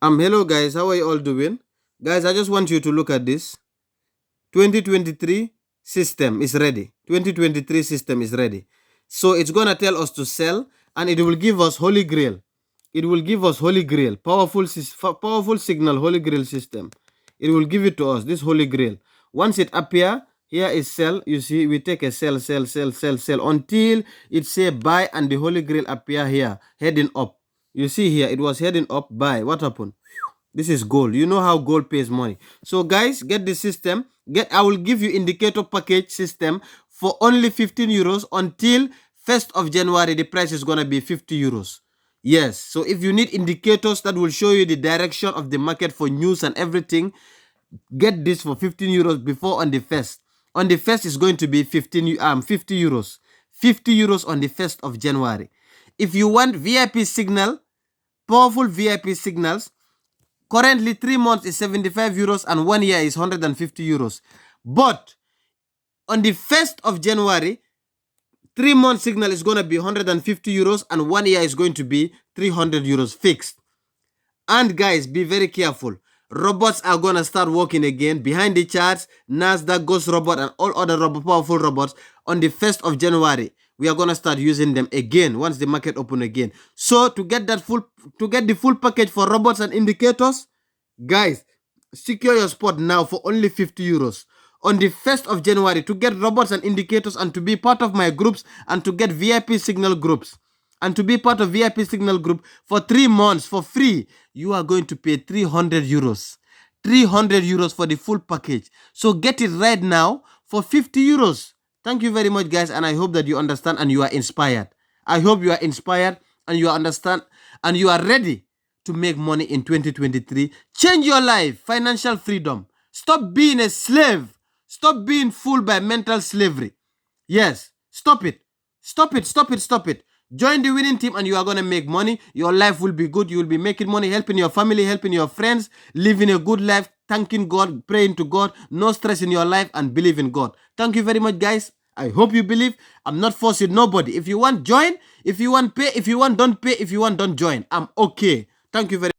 Hello guys, how are you all doing? Guys, I just want you to look at this. 2023 system is ready. 2023 system is ready. So it's gonna tell us to sell, and it will give us Holy Grail. It will give us Holy Grail, powerful signal Holy Grail system. It will give it to us, this Holy Grail. Once it appear, here is sell. You see, we take a sell until it say buy, and the Holy Grail appear here, heading up. You see here, it was heading up, buy. What happened? This is gold. You know how gold pays money. So guys, get the system. I will give you indicator package system for only 15 euros until 1st of January. The price is gonna be 50 euros. Yes. So if you need indicators that will show you the direction of the market for news and everything, get this for 15 euros before on the 1st. On the 1st is going to be 50 euros. 50 euros on the 1st of January. If you want VIP signal, powerful VIP signals, currently 3 months is 75 euros and 1 year is 150 euros. But on the 1st of January, 3 month signal is going to be 150 euros and 1 year is going to be 300 euros fixed. And guys, be very careful. Robots are going to start working again behind the charts. Nasdaq, Ghost Robot, and all other powerful robots on the 1st of January. We are going to start using them again once the market open again. So to get the full package for robots and indicators, guys, secure your spot now for only 50 euros. On the 1st of January, to get robots and indicators and to be part of my groups and to get VIP signal groups and to be part of VIP signal group for 3 months for free, you are going to pay 300 euros. 300 euros for the full package. So get it right now for 50 euros. Thank you very much, guys, and I hope that you understand and you are inspired. I hope you are inspired and you understand and you are ready to make money in 2023. Change your life, financial freedom. Stop being a slave. Stop being fooled by mental slavery. Yes, stop it. Stop it, stop it, stop it. Join the winning team and you are going to make money. Your life will be good. You will be making money, helping your family, helping your friends, living a good life, thanking God, praying to God, no stress in your life, and believe in God. Thank you very much, guys. I hope you believe. I'm not forcing nobody. If you want, join. If you want, pay. If you want, don't pay. If you want, don't join. I'm okay. Thank you very much.